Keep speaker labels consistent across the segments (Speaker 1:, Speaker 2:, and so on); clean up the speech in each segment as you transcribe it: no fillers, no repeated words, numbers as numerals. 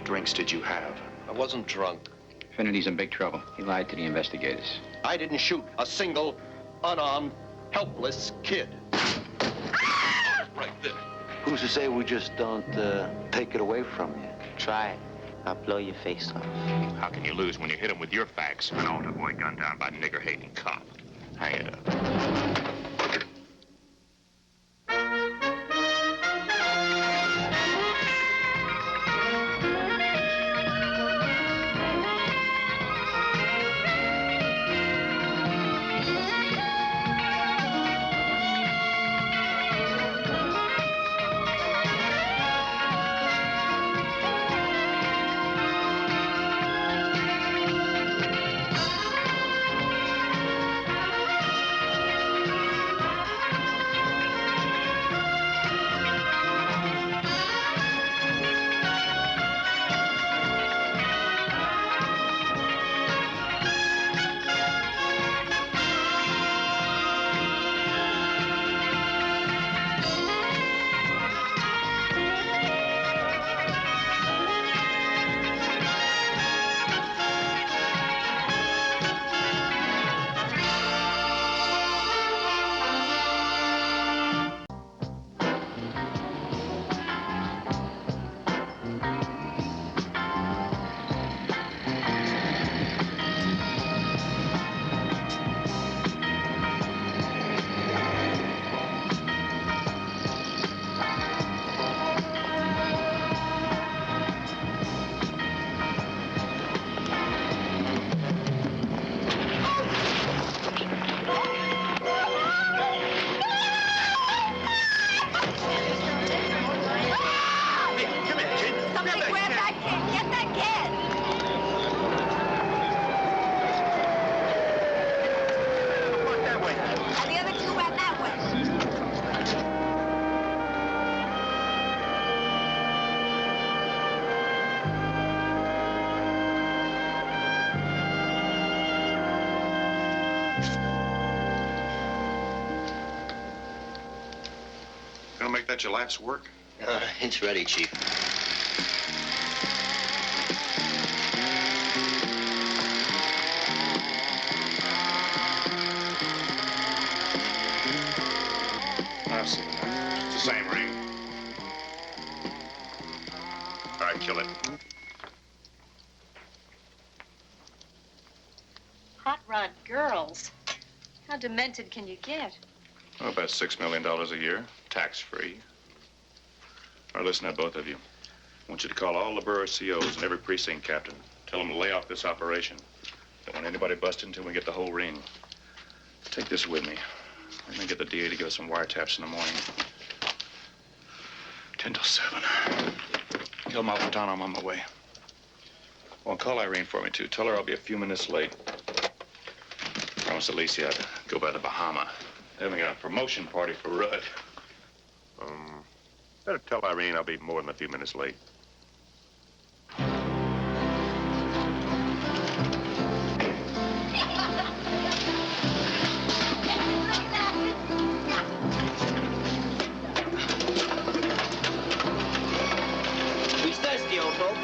Speaker 1: drinks did you have?
Speaker 2: I wasn't drunk.
Speaker 3: Finnerty's in big trouble. He lied to the investigators.
Speaker 2: I didn't shoot a single, unarmed, helpless kid. Right there.
Speaker 4: Who's to say we just don't take it away from you?
Speaker 5: Try it. I'll blow your face off.
Speaker 6: How can you lose when you hit him with your facts? An altar boy gunned down by a nigger-hating cop. Hang it up.
Speaker 1: Gonna make that your life's work?
Speaker 2: It's ready, Chief.
Speaker 6: I've seen that. It's the same ring. All right, kill it.
Speaker 7: Hot rod girls. How demented can you get?
Speaker 6: Oh, about $6 million a year, tax-free. Or listen to both of you. I want you to call all the borough COs and every precinct captain. Tell them to lay off this operation. Don't want anybody busted until we get the whole ring. Take this with me. I'm gonna get the DA to give us some wiretaps in the morning. 10 till 7. Tell Malfitano I'm on my way. Oh, and call Irene for me, too. Tell her I'll be a few minutes late. Promised Alicia I'd go by the Bahama. Having a promotion party for Rudd. Better tell Irene I'll be more than a few minutes late.
Speaker 5: He's thirsty, old folks.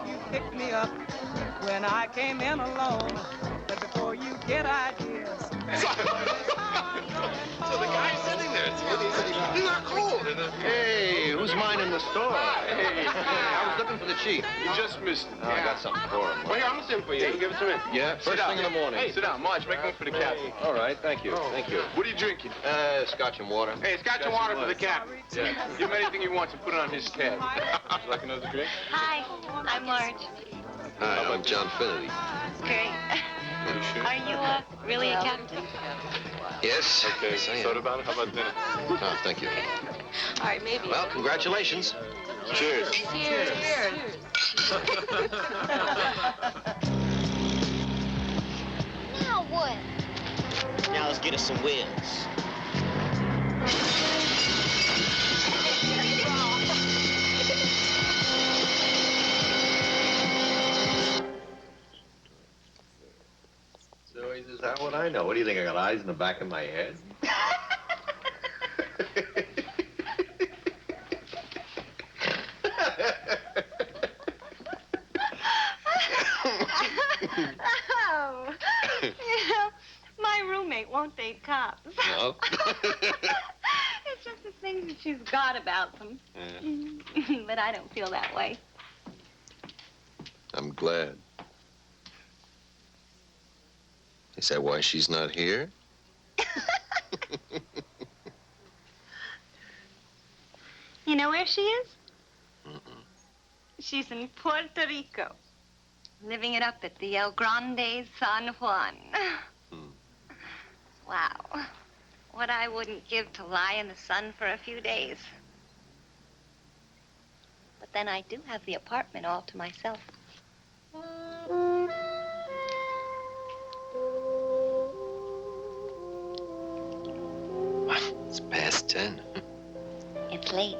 Speaker 8: You picked me up when I came in alone, but before you get ideas.
Speaker 2: So the guy's sitting there. He's not cold. Hey, who's minding the store? Hey, I was looking for the chief.
Speaker 9: You just missed him.
Speaker 2: I got something for him.
Speaker 9: Well, here, I'm going to send for you. Give it to me.
Speaker 2: Yeah, first thing in the morning.
Speaker 9: Hey, sit down. March, make room for the captain.
Speaker 2: All right, thank you. Thank you.
Speaker 9: What are you drinking?
Speaker 2: Scotch and water.
Speaker 9: Hey, scotch and water for the captain. Yeah. Give him anything he wants and put it on his tab. Would you like another drink?
Speaker 7: Hi, I'm Marge.
Speaker 2: Hi, I'm John Finnerty.
Speaker 7: Great. Are you really a captain?
Speaker 2: Yes.
Speaker 9: Okay,
Speaker 2: Yes, I am.
Speaker 9: soda about it? How about dinner?
Speaker 2: Oh, thank you.
Speaker 7: All right, maybe.
Speaker 2: Well, congratulations.
Speaker 9: Cheers.
Speaker 7: Cheers.
Speaker 10: Now what?
Speaker 5: Now let's get us some wheels.
Speaker 4: So is that what I know? What do you think? I got eyes in the back of my head?
Speaker 10: cops.
Speaker 2: No?
Speaker 10: It's just the things that she's got about them.
Speaker 2: Yeah.
Speaker 10: But I don't feel that way.
Speaker 2: I'm glad. Is that why she's not here?
Speaker 10: You know where she is?
Speaker 2: Mm-mm.
Speaker 10: She's in Puerto Rico, living it up at the El Grande San Juan. Wow. What I wouldn't give to lie in the sun for a few days. But then I do have the apartment all to myself.
Speaker 2: It's past 10.
Speaker 10: It's late.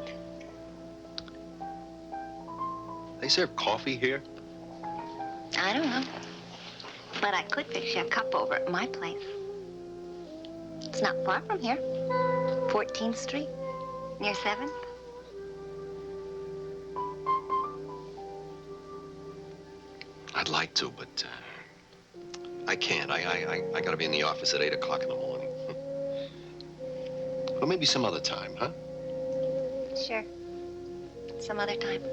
Speaker 2: They serve coffee here?
Speaker 10: I don't know. But I could fix you a cup over at my place. It's not far from here. 14th Street, near 7th.
Speaker 2: I'd like to, but I can't. I gotta be in the office at 8 o'clock in the morning. Well, maybe some other time, huh?
Speaker 10: Sure. Some other time.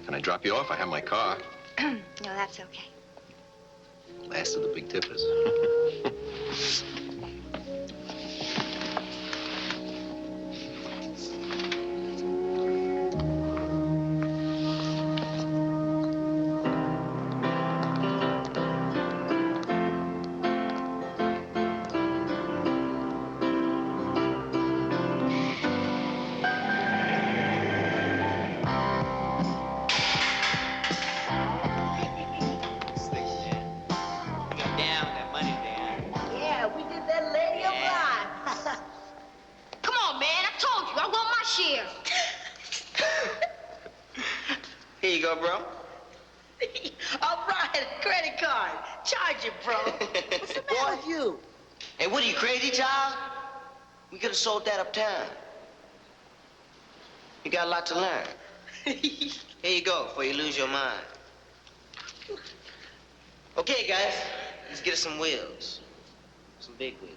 Speaker 2: Can I drop you off? I have my car.
Speaker 10: No, that's okay.
Speaker 2: Last of the big tippers.
Speaker 5: Here you go, bro.
Speaker 11: All right, credit card. Charge it, bro. What's the matter with you?
Speaker 5: Hey, what are you, crazy, child? We could have sold that uptown. You got a lot to learn. Here you go, before you lose your mind. Okay, guys, let's get us some wheels. Some big wheels.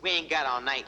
Speaker 5: We ain't got all night.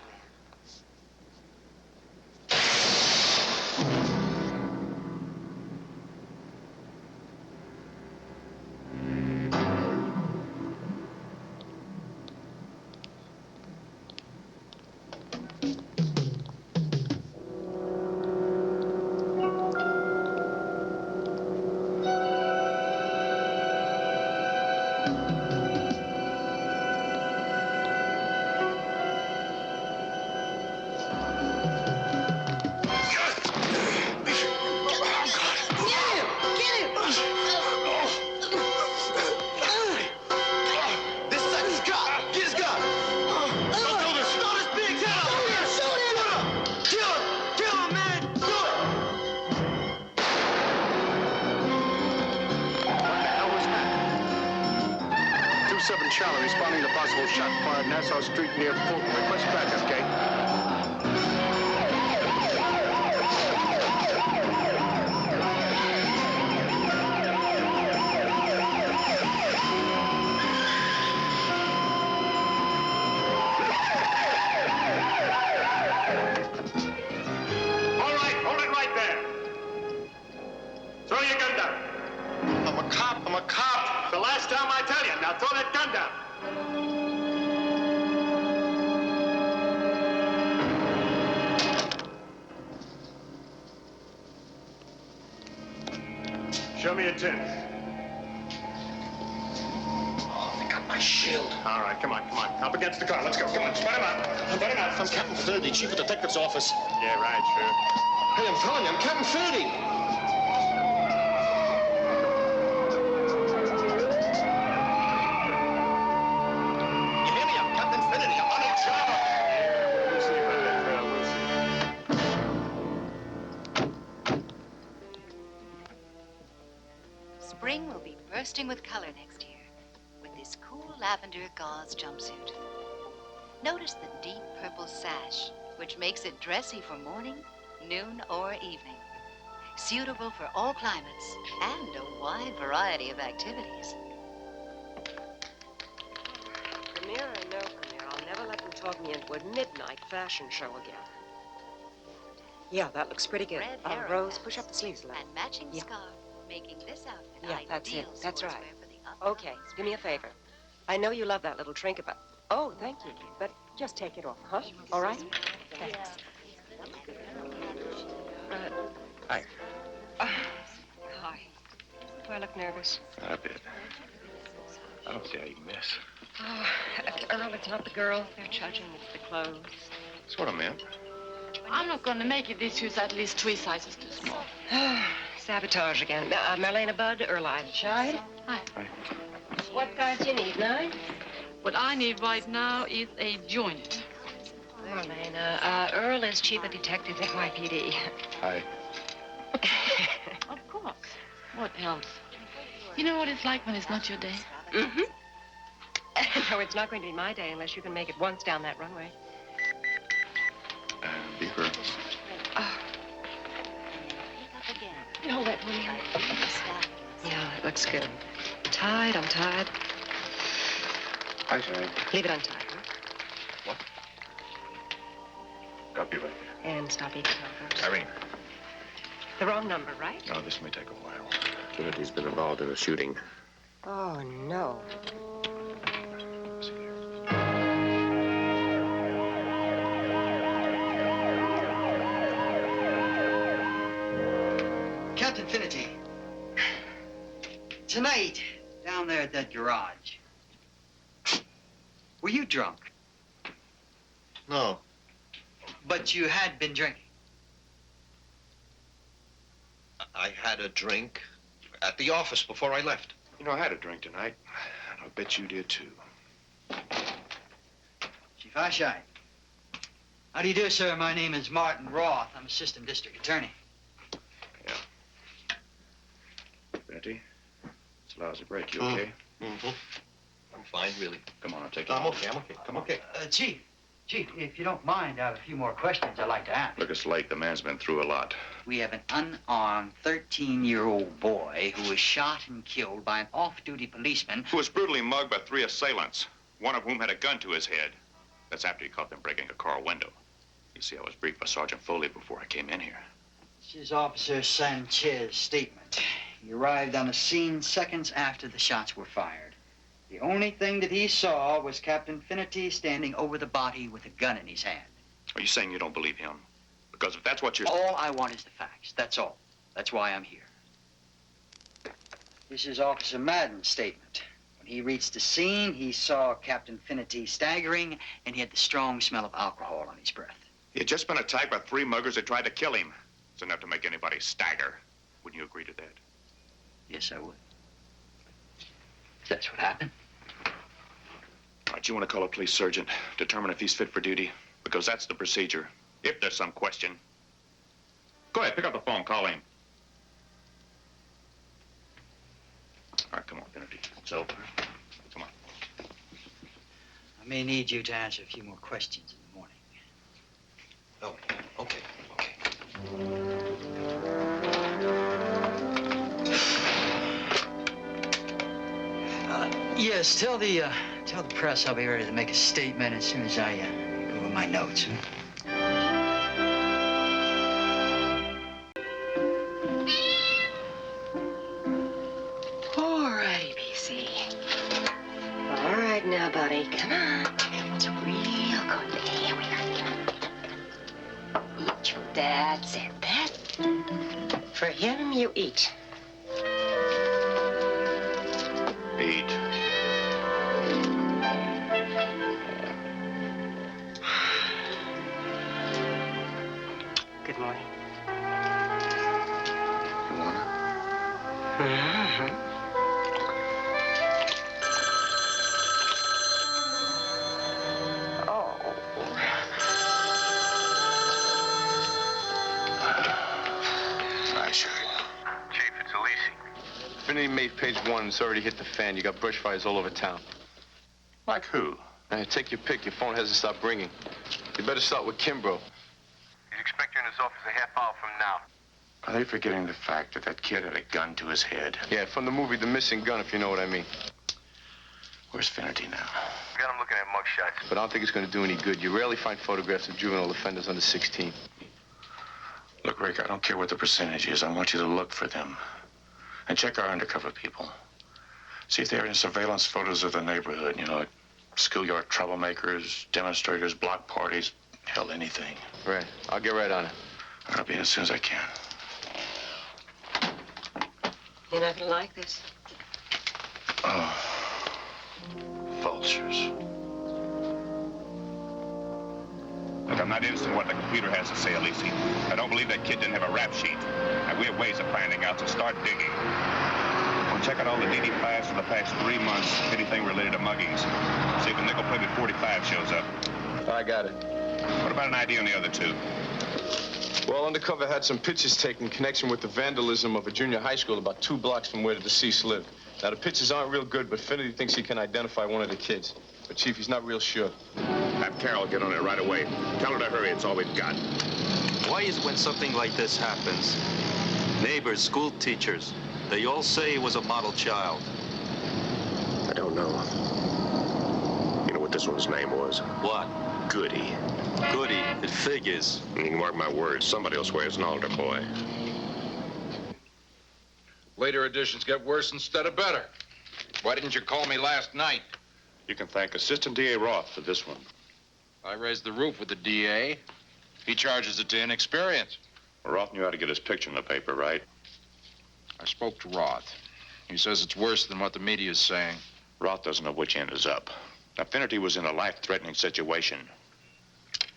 Speaker 12: Shelley responding to possible shot fired Nassau Street near Fulton. Request backup, Kate.
Speaker 6: All right, hold it right there. Throw your gun down.
Speaker 2: I'm a cop. I'm a cop.
Speaker 6: It's the last time I tell you. Now throw that gun down. Show me a 10.
Speaker 2: Oh, they got my shield.
Speaker 6: All right, come on. Up against the car. Let's go. Come on, spread him out. Spread him out.
Speaker 12: I'm Captain Finnerty, Chief of Detective's Office.
Speaker 6: Yeah, right, sure.
Speaker 2: Hey, I'm telling you, I'm Captain Finnerty. You hear me? I'm Captain Finnerty. I'm on a job.
Speaker 6: Yeah, we'll see about that, pal. We'll see.
Speaker 13: Spring will be bursting with color next year with this cool lavender gauze jumpsuit.
Speaker 10: Notice the deep purple sash, which makes it dressy for morning, noon, or evening. Suitable for all climates and a wide variety of activities.
Speaker 13: Premiere or no premiere, I'll never let them talk me into a midnight fashion show again. Yeah, that looks pretty good.
Speaker 10: Red hair
Speaker 13: Rose, push up the sleeves a little.
Speaker 10: and matching scarf, making this outfit
Speaker 13: Yeah, that's it.
Speaker 10: ideal
Speaker 13: That's right.
Speaker 10: sportswear for the upper
Speaker 13: Okay, do me a favor. I know you love that little trinket, but... Oh, thank you. But just take it off, huh? All right? Thanks.
Speaker 6: Hi.
Speaker 13: Hi. Do I look nervous?
Speaker 6: Not a bit. I don't see how you miss.
Speaker 13: Oh, Earl, it's not the girl they're judging, it's the clothes.
Speaker 6: That's what I meant.
Speaker 14: I'm not going to make it. This shoe's at least 3 sizes too small.
Speaker 13: Sabotage again. Marlena Budd, Earl Eischied.
Speaker 14: Hi.
Speaker 6: Hi.
Speaker 13: What guys you need, 9?
Speaker 14: What I need right now is a joint.
Speaker 13: Marlena, Earl is chief of detectives at NYPD.
Speaker 6: Hi.
Speaker 14: Of course. What else? You know what it's like when it's not your day?
Speaker 13: Mm-hmm. No, it's not going to be my day unless you can make it once down that runway.
Speaker 6: Beaver.
Speaker 13: Hold that one. Yeah, that looks good. Tied, untied.
Speaker 6: Hi, Shelley.
Speaker 13: Leave it untied, huh?
Speaker 6: What? Copyright.
Speaker 13: And stop eating numbers.
Speaker 6: Irene.
Speaker 13: The wrong number, right?
Speaker 6: No, this may take a while.
Speaker 12: Finnerty's been involved in a shooting.
Speaker 13: Oh, no.
Speaker 15: Captain Finnerty, tonight, down there at that garage, were you drunk?
Speaker 4: No.
Speaker 15: But you had been drinking.
Speaker 4: I had a drink at the office before I left.
Speaker 1: You know, I had a drink tonight, and I bet you did too.
Speaker 15: Chief Eischied. How do you do, sir? My name is Martin Roth. I'm Assistant District Attorney.
Speaker 6: Finnerty, it's a lousy break. You okay?
Speaker 4: Mm-hmm. I'm fine, really.
Speaker 6: Come on, I'll take you.
Speaker 4: I'm okay, I'm okay.
Speaker 6: Come on.
Speaker 4: Okay.
Speaker 15: Chief, if you don't mind, I have a few more questions I'd like to ask.
Speaker 6: Look, it's late. The man's been through a lot.
Speaker 15: We have an unarmed 13-year-old boy who was shot and killed by an off-duty policeman.
Speaker 6: Who was brutally mugged by 3 assailants, one of whom had a gun to his head. That's after he caught them breaking a car window. You see, I was briefed by Sergeant Foley before I came in here.
Speaker 15: This is Officer Sanchez's statement. He arrived on the scene seconds after the shots were fired. The only thing that he saw was Captain Finnerty standing over the body with a gun in his hand.
Speaker 6: Are you saying you don't believe him? Because if that's what you're...
Speaker 15: All I want is the facts. That's all. That's why I'm here. This is Officer Madden's statement. When he reached the scene, he saw Captain Finnerty staggering, and he had the strong smell of alcohol on his breath.
Speaker 6: He had just been attacked by 3 muggers that tried to kill him. It's enough to make anybody stagger. Wouldn't you agree to that?
Speaker 15: Yes, I would. That's what happened.
Speaker 6: All right, you want to call a police surgeon, determine if he's fit for duty, because that's the procedure. If there's some question. Go ahead, pick up the phone, call him. All right, come on, Finnerty. It's over. Come on.
Speaker 15: I may need you to answer a few more questions in the morning.
Speaker 4: Oh, okay.
Speaker 15: Yes, tell the press I'll be ready to make a statement as soon as I go over my notes.
Speaker 13: All righty, PC. All right now, buddy. Come on. It's real good. Here we go. Eat. That's it. For him, you eat.
Speaker 6: Eat.
Speaker 13: Good morning.
Speaker 6: You wanna?
Speaker 13: Mm-hmm. Oh.
Speaker 12: Chief, it's Eischied. Finnerty made page 1. It's already hit the fan. You got brush fires all over town.
Speaker 6: Like who?
Speaker 2: Take your pick. Your phone hasn't stopped ringing. You better start with Kimbrough.
Speaker 12: He's expecting in his office a half hour from now.
Speaker 6: Are they forgetting the fact that that kid had a gun to his head?
Speaker 2: Yeah, from the movie The Missing Gun, if you know what I mean.
Speaker 6: Where's Finnerty now?
Speaker 12: We got him looking at mugshots.
Speaker 2: But I don't think it's going to do any good. You rarely find photographs of juvenile offenders under 16.
Speaker 6: Look, Rick, I don't care what the percentage is. I want you to look for them. And check our undercover people. See if they're in surveillance photos of the neighborhood, you know, like schoolyard troublemakers, demonstrators, block parties, hell, anything.
Speaker 2: Right. I'll get right on it.
Speaker 6: I'll be in as soon as I can.
Speaker 13: You're not gonna like this.
Speaker 6: Oh, vultures.
Speaker 16: Look, I'm not interested in what the computer has to say, Eischied. I don't believe that kid didn't have a rap sheet. And we have ways of finding out, so start digging. We'll check out all the DD files for the past 3 months, anything related to muggings. See if a nickel-plated 45 shows up.
Speaker 2: I got it.
Speaker 16: What about an ID on the other two?
Speaker 2: Well, Undercover had some pictures taken in connection with the vandalism of a junior high school about 2 blocks from where the deceased lived. Now, the pictures aren't real good, but Finnerty thinks he can identify one of the kids. But, Chief, he's not real sure.
Speaker 16: Have Carol get on it right away. Tell her to hurry. It's all we've got.
Speaker 17: Why is it when something like this happens, neighbors, school teachers, they all say he was a model child?
Speaker 12: I don't know. You know what this one's name was?
Speaker 17: What?
Speaker 12: Goody.
Speaker 17: Goody. It figures.
Speaker 12: You can mark my words. Somebody will swear it's an altar boy.
Speaker 9: Later editions get worse instead of better. Why didn't you call me last night?
Speaker 6: You can thank Assistant D.A. Roth for this one.
Speaker 9: I raised the roof with the DA. He charges it to inexperience.
Speaker 6: Well, Roth knew how to get his picture in the paper, right?
Speaker 9: I spoke to Roth. He says it's worse than what the media's saying.
Speaker 6: Roth doesn't know which end is up. Now, Finnerty was in a life-threatening situation.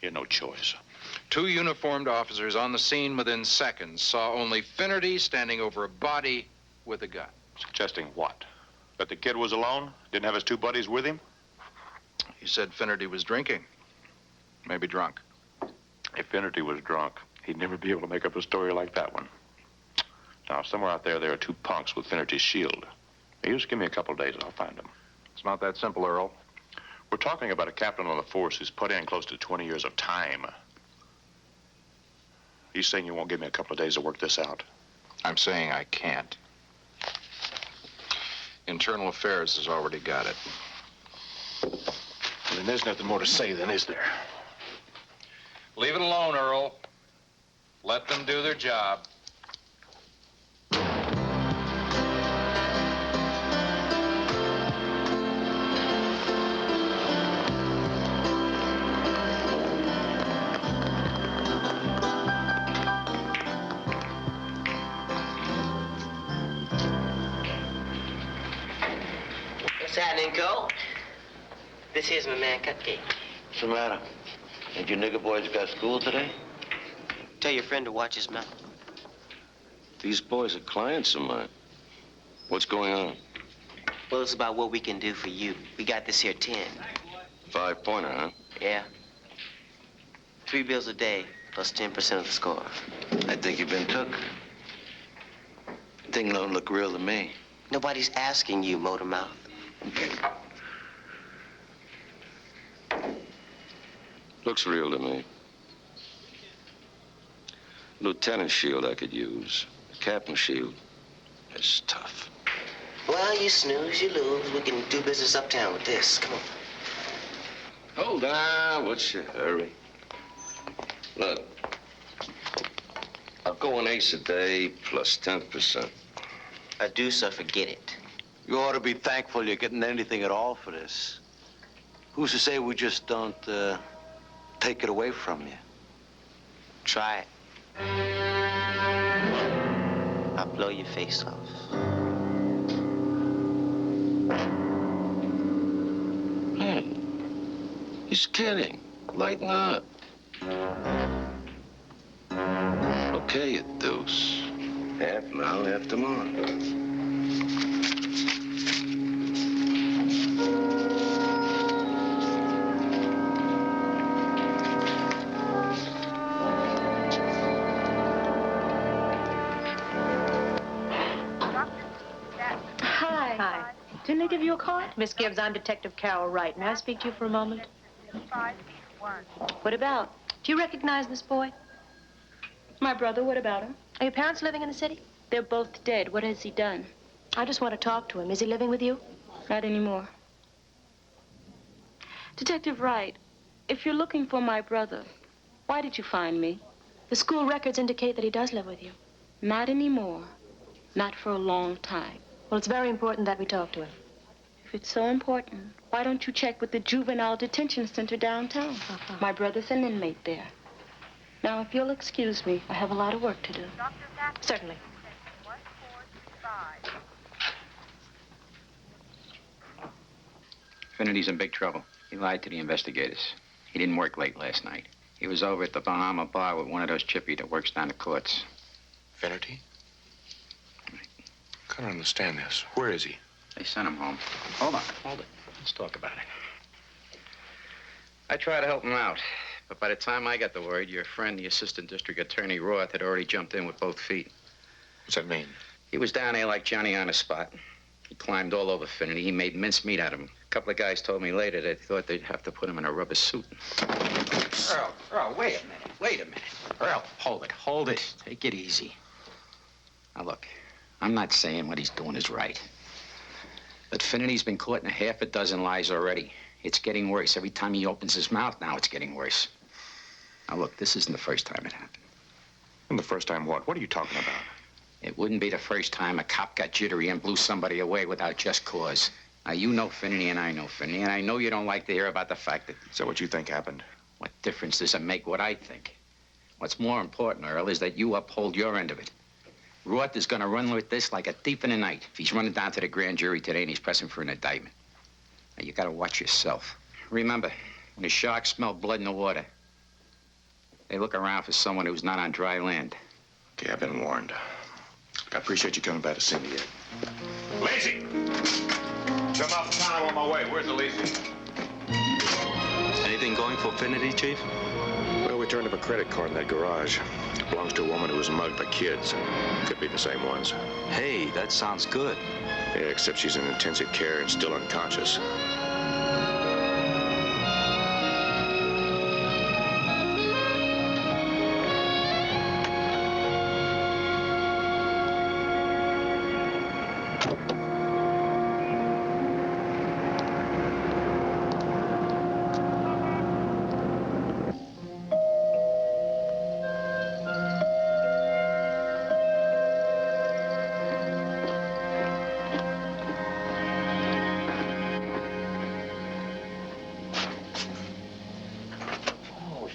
Speaker 6: He had no choice.
Speaker 9: 2 uniformed officers on the scene within seconds saw only Finnerty standing over a body with a gun.
Speaker 6: Suggesting what? That the kid was alone? Didn't have his 2 buddies with him?
Speaker 9: He said Finnerty was drinking. Maybe drunk.
Speaker 6: If Finnerty was drunk, he'd never be able to make up a story like that one. Now, somewhere out there are 2 punks with Finnerty's shield. You just give me a couple of days and I'll find them.
Speaker 9: It's not that simple, Earl.
Speaker 6: We're talking about a captain on the force who's put in close to 20 years of time. You saying you won't give me a couple of days to work this out?
Speaker 9: I'm saying I can't. Internal Affairs has already got it.
Speaker 6: Well, then there's nothing more to say then, is there?
Speaker 9: Leave it alone, Earl. Let them do their job.
Speaker 5: What's happening, Cole? This here's my man, Cupcake.
Speaker 18: What's the matter? Ain't your nigger boys got school today?
Speaker 5: Tell your friend to watch his mouth.
Speaker 18: These boys are clients of mine. What's going on?
Speaker 5: Well, it's about what we can do for you. We got this here 10.
Speaker 18: 5-pointer, huh?
Speaker 5: Yeah. 3 bills a day, plus 10% of the score.
Speaker 18: I think you've been took. Thing don't look real to me.
Speaker 5: Nobody's asking you, Motor Mouth.
Speaker 18: Looks real to me. Lieutenant shield I could use. Captain shield is tough.
Speaker 5: Well, you snooze, you lose. We can do business uptown with this. Come on.
Speaker 18: Hold on. What's your hurry? Look, I'll go an ace a day plus 10%.
Speaker 5: I do, so forget it.
Speaker 18: You ought to be thankful you're getting anything at all for this. Who's to say we just don't take it away from you?
Speaker 5: Try it. I'll blow your face off.
Speaker 18: Hey, he's kidding. Lighten up. Okay, you deuce. Half now, half tomorrow.
Speaker 19: Didn't they give you a card?
Speaker 20: Miss Gibbs, I'm Detective Carol Wright. May I speak to you for a moment? What about? Do you recognize this boy?
Speaker 19: My brother, what about him?
Speaker 20: Are your parents living in the city?
Speaker 19: They're both dead. What has he done?
Speaker 20: I just want to talk to him. Is he living with you?
Speaker 19: Not anymore. Detective Wright, if you're looking for my brother, why did you find me?
Speaker 20: The school records indicate that he does live with you.
Speaker 19: Not anymore. Not for a long time.
Speaker 20: Well, it's very important that we talk to him.
Speaker 19: If it's so important, why don't you check with the juvenile detention center downtown? My brother's an inmate there. Now, if you'll excuse me, I have a lot of work to do.
Speaker 20: Certainly.
Speaker 3: Finnerty's in big trouble. He lied to the investigators. He didn't work late last night. He was over at the Bahama bar with one of those chippy that works down the courts.
Speaker 1: Finnerty? I don't understand this. Where is he?
Speaker 3: They sent him home. Hold it. Let's talk about it. I tried to help him out, but by the time I got the word, your friend, the assistant district attorney, Roth, had already jumped in with both feet.
Speaker 1: What's that mean?
Speaker 3: He was down there like Johnny on the spot. He climbed all over Finnerty. He made mincemeat out of him. A couple of guys told me later they thought they'd have to put him in a rubber suit.
Speaker 9: Earl, wait a minute. Earl, hold it. Take it easy.
Speaker 3: Now, look, I'm not saying what he's doing is right. But Finnerty's been caught in a half a dozen lies already. It's getting worse. Every time he opens his mouth now, it's getting worse. Now, look, this isn't the first time it happened.
Speaker 1: And the first time what? What are you talking about?
Speaker 3: It wouldn't be the first time a cop got jittery and blew somebody away without just cause. Now, you know Finnerty and I know Finnerty, and I know you don't like to hear about the fact that...
Speaker 1: Is that what you think happened?
Speaker 3: What difference does it make what I think? What's more important, Earl, is that you uphold your end of it. Roth is going to run with this like a thief in the night. If he's running down to the grand jury today and he's pressing for an indictment. Now, you got to watch yourself. Remember, when the sharks smell blood in the water, they look around for someone who's not on dry land.
Speaker 1: Okay, I've been warned. I appreciate you coming back to see me yet.
Speaker 2: Lazy! Come off the town, I'm on my way. Where's the lazy?
Speaker 17: Anything going for Finnerty, Chief?
Speaker 1: Well, we turned up a credit card in that garage. It belongs to a woman who was mugged by kids. Could be the same ones.
Speaker 17: Hey, that sounds good.
Speaker 1: Yeah, except she's in intensive care and still unconscious.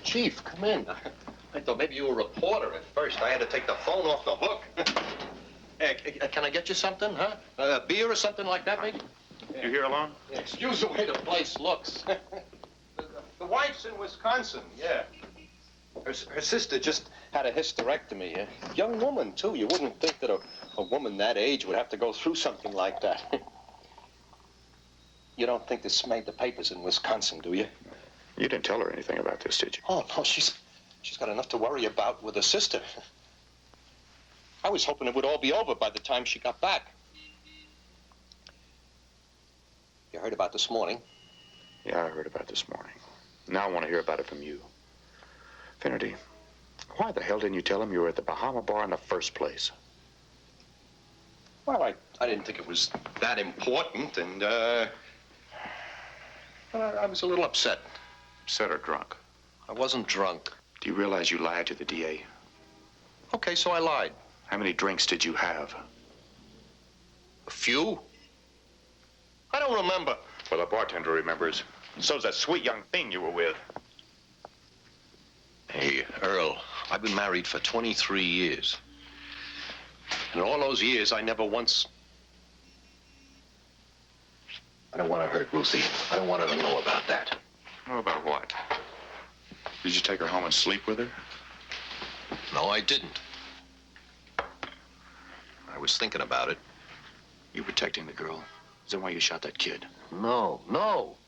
Speaker 4: Chief, come in. I thought maybe you were a reporter at first. I had to take the phone off the hook. Hey, can I get you something, huh? A beer or something like that, maybe?
Speaker 6: You here alone?
Speaker 4: Yeah, excuse the way the place looks. The wife's in Wisconsin, yeah. Her sister just had a hysterectomy. A young woman, too. You wouldn't think that a woman that age would have to go through something like that. You don't think this made the papers in Wisconsin, do you?
Speaker 1: You didn't tell her anything about this, did you?
Speaker 4: Oh, no, she's got enough to worry about with her sister. I was hoping it would all be over by the time she got back. You heard about this morning?
Speaker 1: Yeah, I heard about this morning. Now I want to hear about it from you. Finnerty, why the hell didn't you tell him you were at the Bahama bar in the first place?
Speaker 4: Well, I didn't think it was that important, and, I was a little upset.
Speaker 1: Upset or drunk?
Speaker 4: I wasn't drunk.
Speaker 1: Do you realize you lied to the DA?
Speaker 4: Okay, so I lied.
Speaker 1: How many drinks did you have?
Speaker 4: A few? I don't remember.
Speaker 1: Well, the bartender remembers. So's that sweet young thing you were with.
Speaker 4: Hey, Earl, I've been married for 23 years. And in all those years, I never once... I don't want to hurt Ruthie. I don't want her to know about that.
Speaker 1: Know about what? Did you take her home and sleep with her?
Speaker 4: No, I didn't. I was thinking about it.
Speaker 1: You protecting the girl? Is that why you shot that kid?
Speaker 4: No.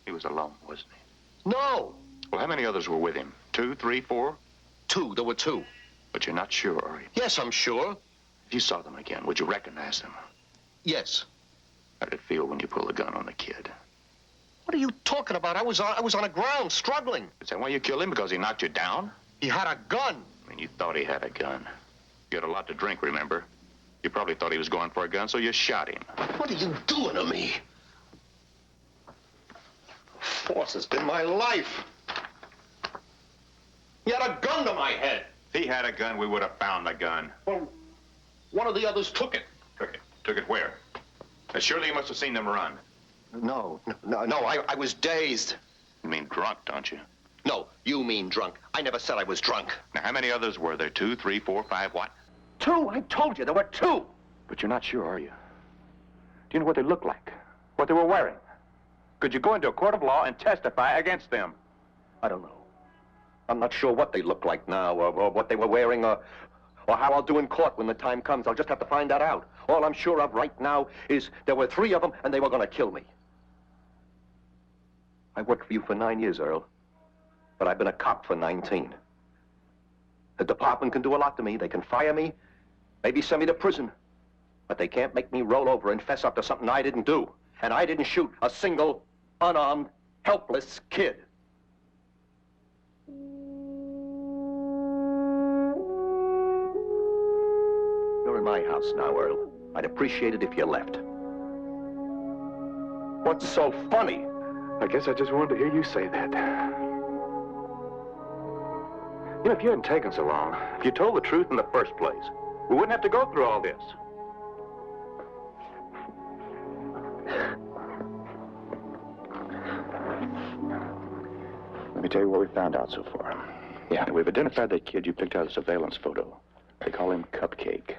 Speaker 1: He was alone, wasn't he?
Speaker 4: No.
Speaker 1: Well, how many others were with him? 2, 3, 4?
Speaker 4: 2. There were 2.
Speaker 1: But you're not sure, are you?
Speaker 4: Yes, I'm sure.
Speaker 1: If you saw them again, would you recognize them?
Speaker 4: Yes.
Speaker 1: How did it feel when you pulled a gun on the kid?
Speaker 4: What are you talking about? I was on the ground, struggling.
Speaker 1: Is that why you killed him? Because he knocked you down?
Speaker 4: He had a gun.
Speaker 1: I mean, you thought he had a gun. You had a lot to drink, remember? You probably thought he was going for a gun, so you shot him.
Speaker 4: What are you doing to me? Force has been my life. He had a gun to my head.
Speaker 1: If he had a gun, we would have found the gun.
Speaker 4: Well, one of the others took it.
Speaker 1: Took it? Took it where? Now, surely you must have seen them run.
Speaker 4: No, I was dazed.
Speaker 1: You mean drunk, don't you?
Speaker 4: No, you mean drunk. I never said I was drunk.
Speaker 1: Now, how many others were there? 2, 3, 4, 5, what?
Speaker 4: 2? I told you there were 2.
Speaker 1: But you're not sure, are you? Do you know what they looked like? What they were wearing? Could you go into a court of law and testify against them?
Speaker 4: I don't know. I'm not sure what they look like now, or what they were wearing, or how I'll do in court when the time comes. I'll just have to find that out. All I'm sure of right now is there were 3 of them, and they were going to kill me. I worked for you for 9 years, Earl. But I've been a cop for 19. The department can do a lot to me. They can fire me, maybe send me to prison. But they can't make me roll over and fess up to something I didn't do. And I didn't shoot a single, unarmed, helpless kid. You're in my house now, Earl. I'd appreciate it if you left. What's so funny?
Speaker 1: I guess I just wanted to hear you say that. You know, if you hadn't taken so long, if you told the truth in the first place, we wouldn't have to go through all this. Let me tell you what we found out so far. Yeah, we've identified that kid you picked out of the surveillance photo. They call him Cupcake.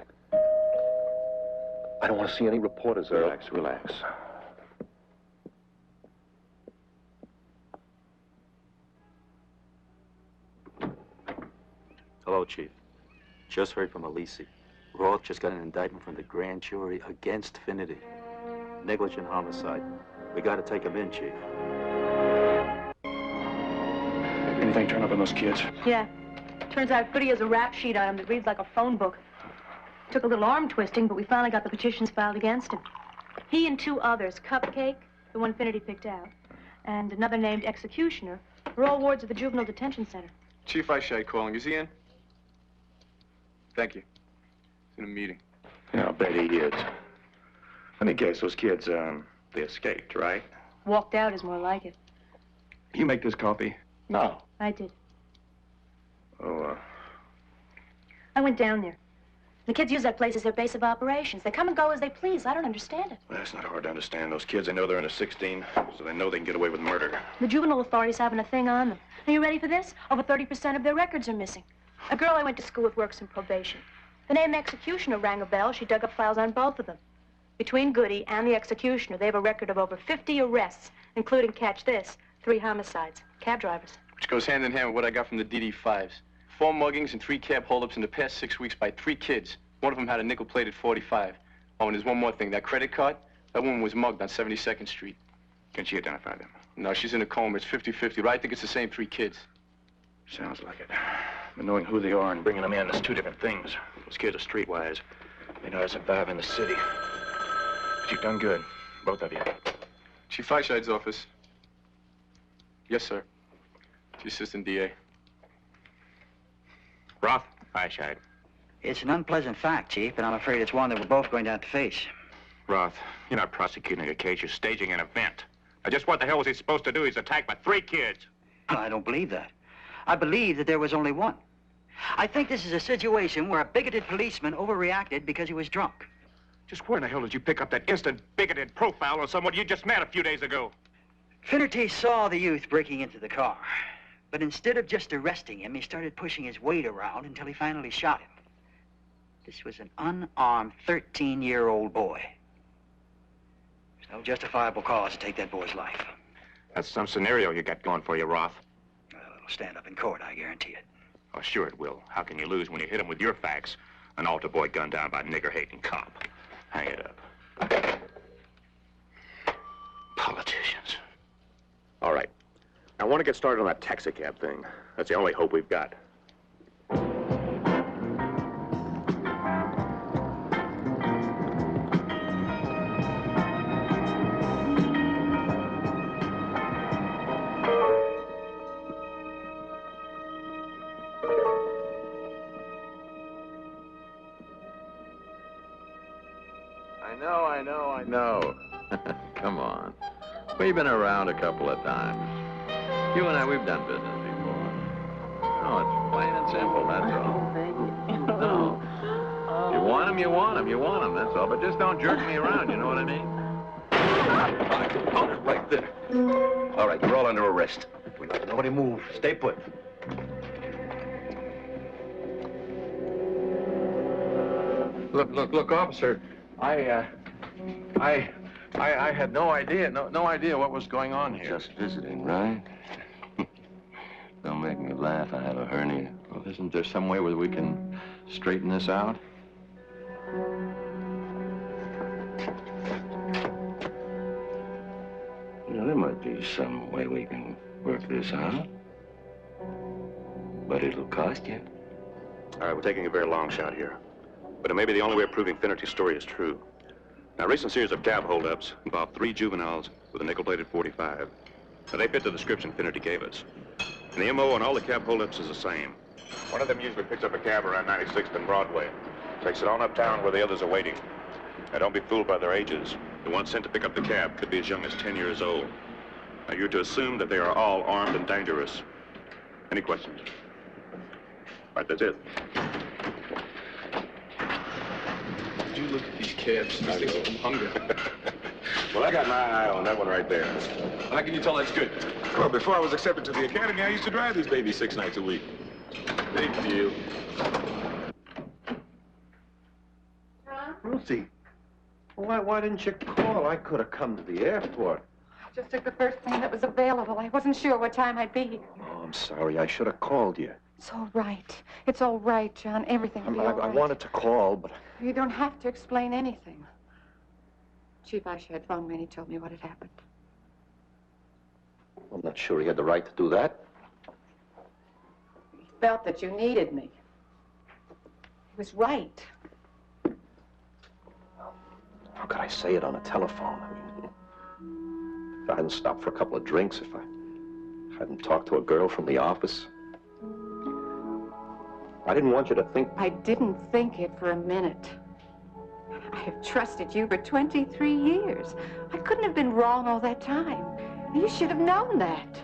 Speaker 4: I don't want to see any reporters, Earl.
Speaker 1: Relax, relax.
Speaker 17: Hello, Chief. Just heard from Eischied. Roth just got an indictment from the grand jury against Finnerty. Negligent homicide. We got to take him in, Chief.
Speaker 1: Anything turn up on those kids?
Speaker 20: Yeah. Turns out Goody has a rap sheet on him that reads like a phone book. Took a little arm twisting, but we finally got the petitions filed against him. He and 2 others, Cupcake, the one Finnerty picked out, and another named Executioner, were all wards of the Juvenile Detention Center.
Speaker 2: Chief Eischied calling. Is he in? Thank you. He's in a meeting.
Speaker 1: Yeah, I'll bet he is. Let me guess, those kids, they escaped, right?
Speaker 20: Walked out is more like it.
Speaker 1: You make this coffee?
Speaker 20: No. I did.
Speaker 1: Oh,
Speaker 20: I went down there. The kids use that place as their base of operations. They come and go as they please. I don't understand it.
Speaker 1: well, it's not hard to understand. Those kids, they know they're under 16, so they know they can get away with murder.
Speaker 20: The juvenile authorities having a thing on them. Are you ready for this? Over 30% of their records are missing. A girl I went to school with works in probation. The name Executioner rang a bell. She dug up files on both of them. Between Goody and the Executioner, they have a record of over 50 arrests, including, catch this, 3 homicides. Cab drivers.
Speaker 2: Which goes hand in hand with what I got from the DD5s. 4 muggings and 3 cab holdups in the past 6 weeks by 3 kids. One of them had a nickel-plated .45. Oh, and there's one more thing. That credit card, that woman was mugged on 72nd Street.
Speaker 1: Can she identify them?
Speaker 2: No, she's in a coma. It's 50-50, but I think it's the same 3 kids.
Speaker 1: Sounds like it. But knowing who they are and bringing them in is 2 different things. Those kids are streetwise. They know how to survive in the city. But you've done good, both of you.
Speaker 2: Chief Eischied's office. Yes, sir. The assistant DA.
Speaker 1: Roth? Eischied.
Speaker 15: It's an unpleasant fact, Chief, and I'm afraid it's one that we're both going to have to face.
Speaker 1: Roth, you're not prosecuting a case. You're staging an event. Now, just what the hell was he supposed to do? He's attacked by 3 kids.
Speaker 15: I don't believe that. I believe that there was only one. I think this is a situation where a bigoted policeman overreacted because he was drunk.
Speaker 1: Just where in the hell did you pick up that instant bigoted profile on someone you just met a few days ago?
Speaker 15: Finnerty saw the youth breaking into the car. But instead of just arresting him, he started pushing his weight around until he finally shot him. This was an unarmed 13-year-old boy. There's no justifiable cause to take that boy's life.
Speaker 1: That's some scenario you got going for you, Roth.
Speaker 15: Well, it'll stand up in court, I guarantee it.
Speaker 1: Oh, sure it will. How can you lose when you hit him with your facts? An altar boy gunned down by a nigger-hating cop. Hang it up. Politicians. All right. I want to get started on that taxicab thing. That's the only hope we've got.
Speaker 9: I know. Come on. We've been around a couple of times. You and I, we've done business before. No, it's plain and simple, that's all. No. You want them, you want them, you want them, that's all. But just don't jerk me around, you know what I mean?
Speaker 1: Right there. All right, you're all under arrest. We let nobody move. Stay put.
Speaker 9: Look, officer. I had no idea what was going on here.
Speaker 4: Just visiting, right? Don't make me laugh. I have a hernia.
Speaker 9: Well, isn't there some way where we can straighten this out?
Speaker 4: Well, there might be some way we can work this out. But it'll cost you.
Speaker 6: All right, we're taking a very long shot here. But it may be the only way of proving Finnerty's story is true. Now, a recent series of cab holdups involved 3 juveniles with a nickel-plated .45. Now, they fit the description Finnerty gave us. And the MO on all the cab holdups is the same. One of them usually picks up a cab around 96th and Broadway. Takes it on uptown where the others are waiting. Now, don't be fooled by their ages. The one sent to pick up the cab could be as young as 10 years old. Now, you're to assume that they are all armed and dangerous. Any questions? All right, that's it.
Speaker 1: You look at these cabs, I think of hunger. Well, I got my eye on that one right there. How can you tell that's good? Well, before I was accepted to the academy, I used to drive these babies 6 nights a week. Big deal.
Speaker 4: Ruthie, why didn't you call? I could have come to the airport.
Speaker 14: I just took the first thing that was available. I wasn't sure what time I'd be here.
Speaker 4: Oh, I'm sorry. I should have called you.
Speaker 14: It's all right. It's all right, John. Everything will be all right.
Speaker 4: I wanted to call, but...
Speaker 14: You don't have to explain anything. Chief Eischied phoned me and he told me what had happened.
Speaker 4: I'm not sure he had the right to do that.
Speaker 14: He felt that you needed me. He was right.
Speaker 4: How could I say it on a telephone? I mean, if I hadn't stopped for a couple of drinks, if I hadn't talked to a girl from the office. I didn't want you to think...
Speaker 14: I didn't think it for a minute. I have trusted you for 23 years. I couldn't have been wrong all that time. You should have known that.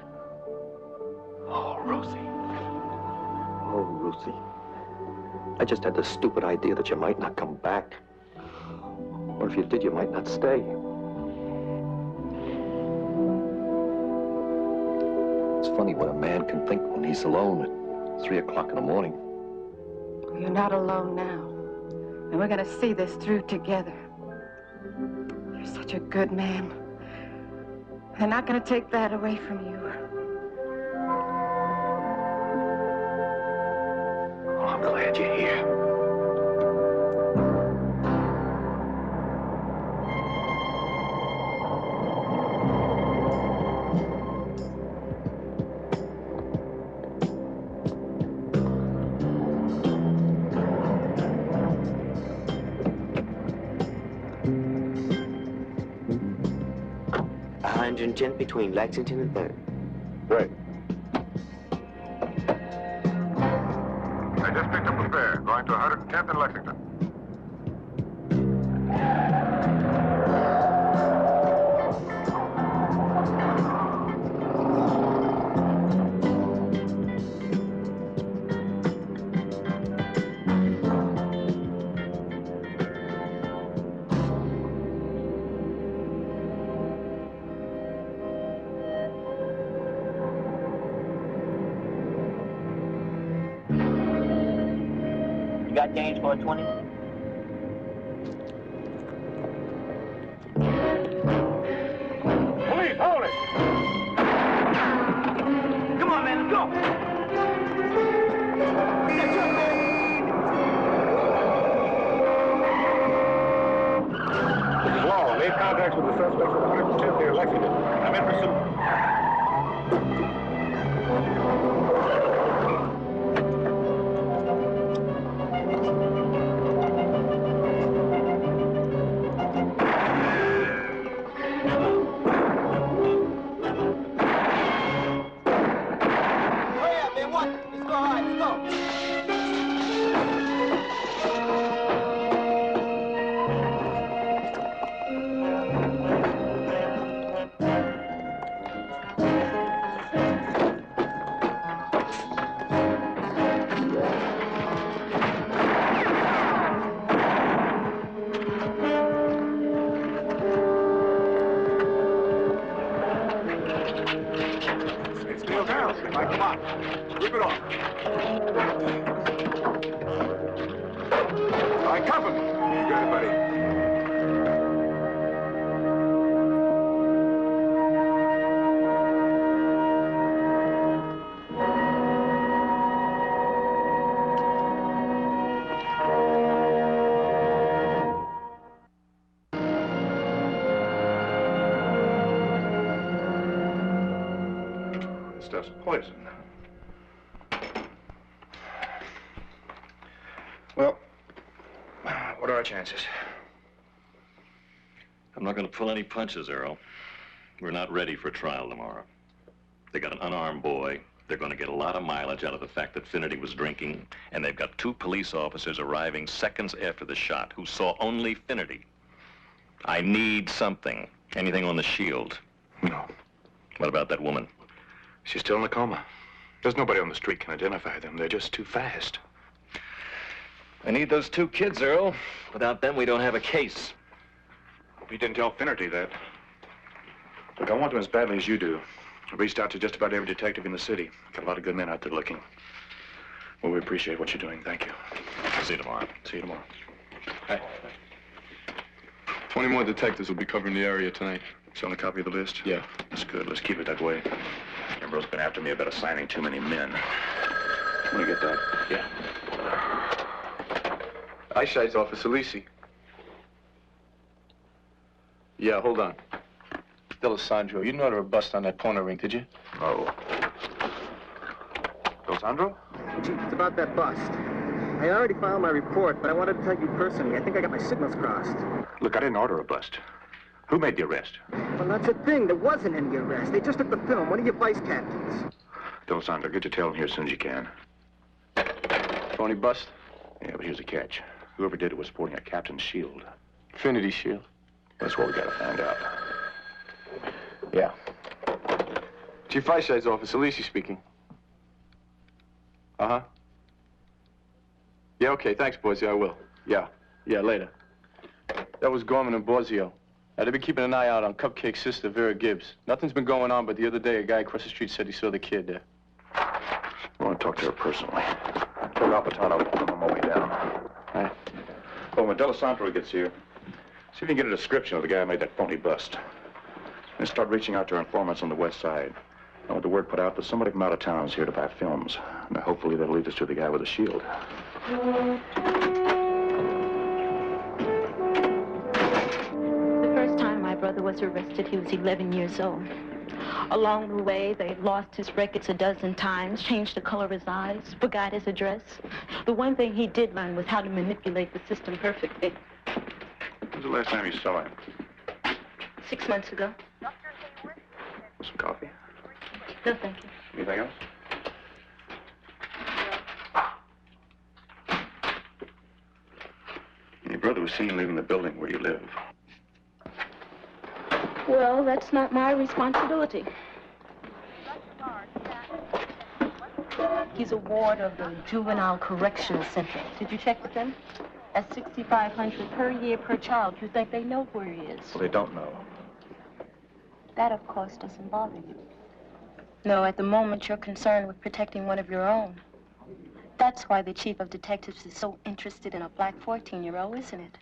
Speaker 4: Oh, Ruthie. Oh, Ruthie. I just had the stupid idea that you might not come back. Or if you did, you might not stay. It's funny what a man can think when he's alone at 3 o'clock in the morning.
Speaker 14: You're not alone now. And we're going to see this through together. You're such a good man. They're not going to take that away from you.
Speaker 4: Oh, I'm glad you're here.
Speaker 5: Between Lexington and 3rd.
Speaker 6: Right. I just picked up a fare going to 110th and Lexington.
Speaker 5: Got change for a 20?
Speaker 6: Police, hold it!
Speaker 5: Come on, man, let's go!
Speaker 6: This is Law. Made contacts with the suspects at 110th near Lexington. I'm in pursuit.
Speaker 1: right, cuff him. You got it, buddy.
Speaker 6: Stuff's poison.
Speaker 1: Well, what are our chances?
Speaker 9: I'm not going to pull any punches, Earl. We're not ready for trial tomorrow. They got an unarmed boy. They're going to get a lot of mileage out of the fact that Finnerty was drinking, and they've got 2 police officers arriving seconds after the shot who saw only Finnerty. I need something. Anything on the shield?
Speaker 1: No.
Speaker 9: What about that woman?
Speaker 1: She's still in a coma. There's nobody on the street can identify them. They're just too fast.
Speaker 9: I need those 2 kids, Earl. Without them, we don't have a case.
Speaker 1: Hope you didn't tell Finnerty that. Look, I want them as badly as you do. I've reached out to just about every detective in the city. Got a lot of good men out there looking. Well, we appreciate what you're doing. Thank you.
Speaker 9: See you tomorrow.
Speaker 1: See you tomorrow.
Speaker 2: Hey. 20 more detectives will be covering the area tonight.
Speaker 1: So, a copy of the list?
Speaker 2: Yeah.
Speaker 1: That's good. Let's keep it that way.
Speaker 6: Kimbrough's been after me about assigning too many men.
Speaker 1: Want to get that?
Speaker 2: Yeah. Eischied's office, Alisi. Yeah, hold on. D'Alessandro, you didn't order a bust on that porno ring, did you?
Speaker 1: Oh. D'Alessandro?
Speaker 21: Chief, it's about that bust. I already filed my report, but I wanted to tell you personally. I think I got my signals crossed.
Speaker 1: Look, I didn't order a bust. Who made the arrest?
Speaker 21: Well, that's the thing. There wasn't any arrest. They just took the film. One of your vice captains.
Speaker 1: D'Alessandro, get your tail in here as soon as you can.
Speaker 2: Phony bust?
Speaker 1: Yeah, but here's the catch. Whoever did it was sporting a captain's shield.
Speaker 2: Finnerty shield.
Speaker 1: That's what we gotta find out.
Speaker 2: Yeah. Chief Eischied's office, Alisi speaking. Uh-huh. Yeah, okay, thanks, boys. Yeah, I will. Yeah, later. That was Gorman and Borzio. They've been keeping an eye out on Cupcake's sister, Vera Gibbs. Nothing's been going on, but the other day, a guy across the street said he saw the kid there.
Speaker 1: I want to talk to her personally. Tell Alpatano I'm on my way down.
Speaker 2: Right.
Speaker 1: Oh, when D'Alessandro gets here, see if you can get a description of the guy who made that phony bust. Then start reaching out to our informants on the west side. I want the word put out that somebody from out of town is here to buy films. And hopefully that'll lead us to the guy with the shield.
Speaker 19: The first time my brother was arrested, he was 11 years old. Along the way, they lost his records a dozen times, changed the color of his eyes, forgot his address. The one thing he did learn was how to manipulate the system perfectly.
Speaker 1: When was the last time you saw him?
Speaker 19: 6 months ago.
Speaker 1: Some coffee?
Speaker 19: No, thank you.
Speaker 1: Anything else? Your brother was seen leaving the building where you live.
Speaker 19: Well, that's not my responsibility. He's a ward of the Juvenile Correctional Center. Did you check with them? At $6,500 per year per child, you think they know where he is?
Speaker 1: Well, they don't know.
Speaker 19: That, of course, doesn't bother you. No, at the moment, you're concerned with protecting one of your own. That's why the chief of detectives is so interested in a black 14-year-old, isn't it?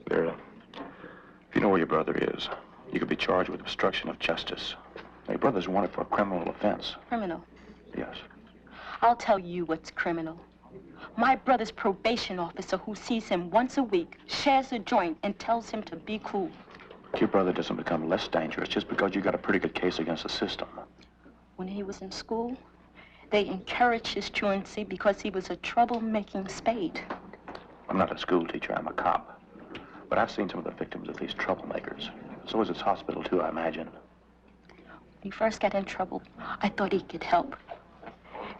Speaker 1: Vera, if you know where your brother is, you could be charged with obstruction of justice. Now, your brother's wanted for a criminal offense.
Speaker 19: Criminal?
Speaker 1: Yes.
Speaker 19: I'll tell you what's criminal. My brother's probation officer, who sees him once a week, shares a joint and tells him to be cool.
Speaker 1: Your brother doesn't become less dangerous just because you got a pretty good case against the system.
Speaker 19: When he was in school, they encouraged his truancy because he was a troublemaking spade.
Speaker 1: I'm not a school teacher, I'm a cop. But I've seen some of the victims of these troublemakers. So is this hospital, too, I imagine.
Speaker 19: When he first got in trouble, I thought he could help.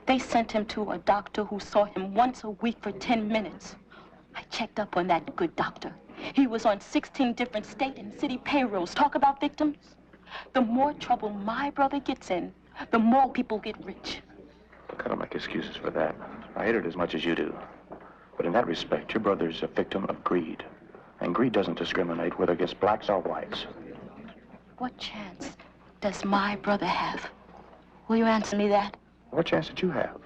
Speaker 19: They sent him to a doctor who saw him once a week for 10 minutes. I checked up on that good doctor. He was on 16 different state and city payrolls. Talk about victims. The more trouble my brother gets in, the more people get rich.
Speaker 1: Look, I don't make excuses for that. I hate it as much as you do. But in that respect, your brother's a victim of greed. And greed doesn't discriminate whether against blacks or whites.
Speaker 19: What chance does my brother have? Will you answer me that?
Speaker 1: What chance did you have?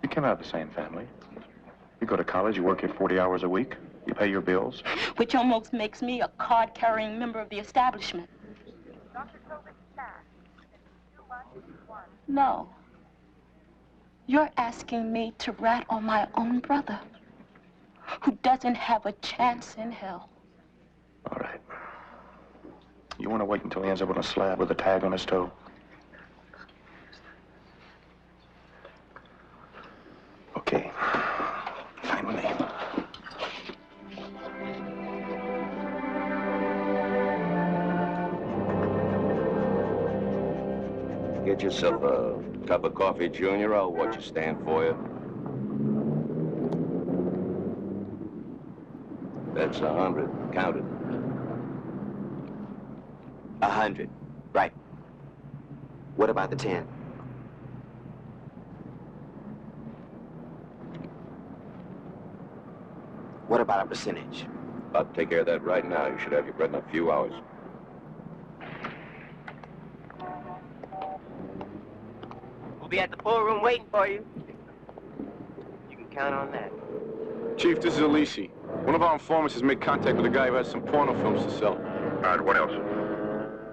Speaker 1: You came out of the same family. You go to college, you work here 40 hours a week.
Speaker 6: You pay your bills?
Speaker 19: Which almost makes me a card-carrying member of the establishment. No. You're asking me to rat on my own brother, who doesn't have a chance in hell.
Speaker 6: All right. You want to wait until he ends up on a slab with a tag on his toe? Okay. Fine with me.
Speaker 8: Get yourself a cup of coffee, Junior. I'll watch you stand for you. That's 100. Count it.
Speaker 5: 100. Right. What about the 10? What about a percentage?
Speaker 8: I'll take care of that right now. You should have your bread in a few hours.
Speaker 5: We'll be at the ballroom waiting for you. You can count on that.
Speaker 2: Chief, this is Eischied. One of our informants has made contact with a guy who has some porno films to sell.
Speaker 6: All right, what else?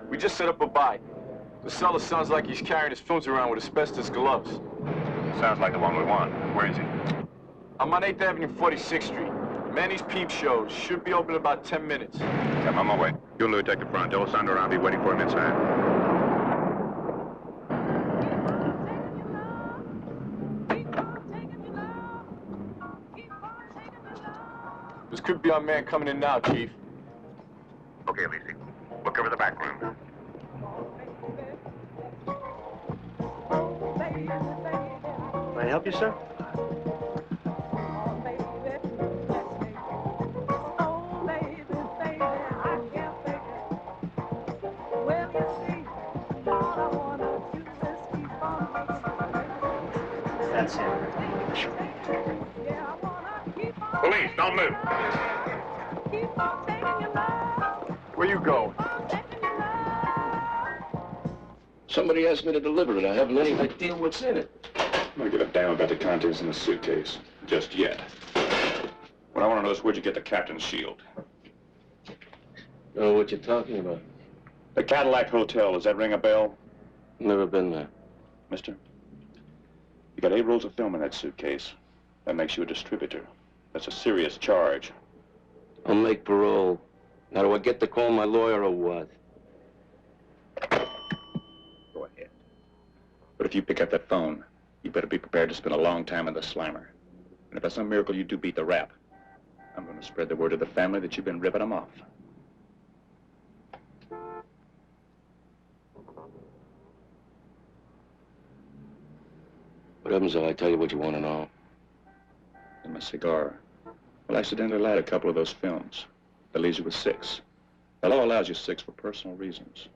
Speaker 2: We just set up a buy. The seller sounds like he's carrying his films around with asbestos gloves.
Speaker 6: Sounds like the one we want. Where is he?
Speaker 2: I'm on 8th Avenue, 46th Street. Manny's Peep Show should be open in about 10 minutes.
Speaker 6: I'm on my way. You and Louis take the front. Alessandro and I'll be waiting for him inside.
Speaker 2: This could be our man coming in now, Chief.
Speaker 6: Okay, Eischied. We'll cover the back room.
Speaker 21: May I help you, sir? That's it.
Speaker 6: Police, don't move.
Speaker 2: Where you going?
Speaker 8: Somebody asked me to deliver it. I haven't any idea what's in it.
Speaker 6: I don't give a damn about the contents in the suitcase. Just yet. What I want to know is where'd you get the captain's shield?
Speaker 8: Know what you're talking about?
Speaker 6: The Cadillac Hotel. Does that ring a bell?
Speaker 8: Never been there.
Speaker 6: Mister? You got 8 rolls of film in that suitcase. That makes you a distributor. That's a serious charge.
Speaker 8: I'll make parole. Now, do I get to call my lawyer or what?
Speaker 6: Go ahead. But if you pick up that phone, you better be prepared to spend a long time in the slammer. And if by some miracle you do beat the rap, I'm going to spread the word to the family that you've been ripping them off.
Speaker 8: What happens if I tell you what you want to know?
Speaker 6: And my cigar. Well, I accidentally light a couple of those films. That leaves you with 6. The law allows you 6 for personal reasons.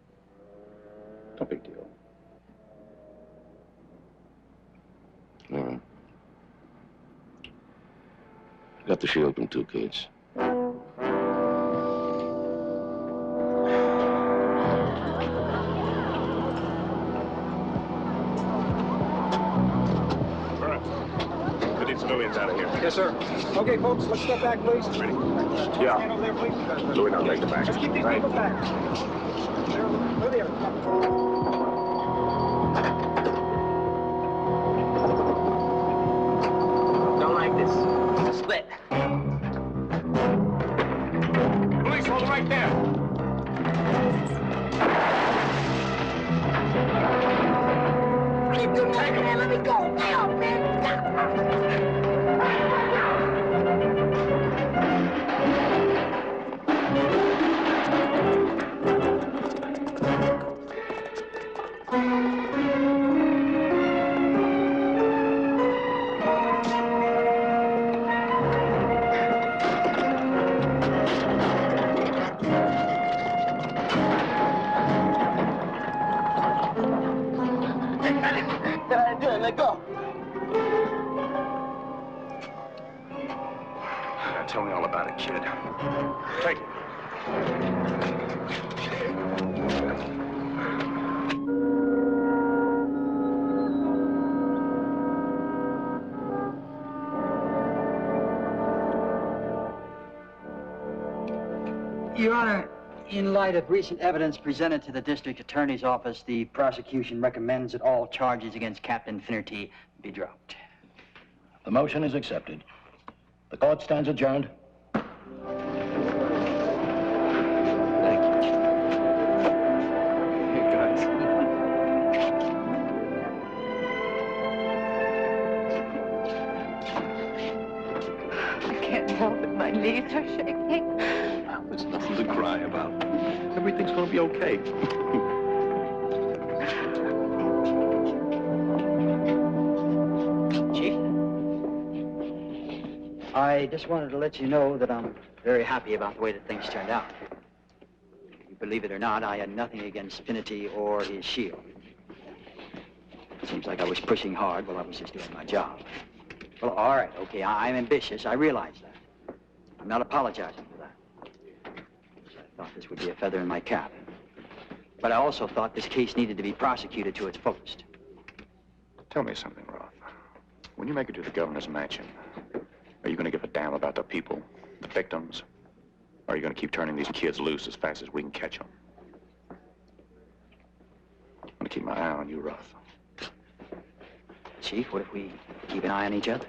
Speaker 6: No big deal.
Speaker 8: All right. Got the shield from 2 kids.
Speaker 6: Out of here.
Speaker 21: Yes, sir. Okay, folks, let's step back, please.
Speaker 6: Ready?
Speaker 21: Yeah. Stand over there, please.
Speaker 6: Louis, now take the back.
Speaker 21: Let's keep these people back. Over there.
Speaker 5: Don't like this. Split.
Speaker 2: Police, hold right there.
Speaker 11: Keep them taking and let me go now, man.
Speaker 5: Let go.
Speaker 6: Now tell me all about it, kid. Take it.
Speaker 15: Your Honor, in light of recent evidence presented to the district attorney's office, the prosecution recommends that all charges against Captain Finnerty be dropped.
Speaker 7: The motion is accepted. The court stands adjourned.
Speaker 14: Help it, my knees are shaking.
Speaker 17: There's nothing to cry about. Everything's gonna be okay.
Speaker 15: Chief, I just wanted to let you know that I'm very happy about the way that things turned out. If you believe it or not, I had nothing against Finnerty or his shield. It seems like I was pushing hard while I was just doing my job. Well, all right, okay, I'm ambitious. I realize that. I'm not apologizing for that. I thought this would be a feather in my cap. But I also thought this case needed to be prosecuted to its fullest.
Speaker 6: Tell me something, Roth. When you make it to the governor's mansion, are you going to give a damn about the people, the victims? Or are you going to keep turning these kids loose as fast as we can catch them? I'm going to keep my eye on you, Roth.
Speaker 15: Chief, what if we keep an eye on each other?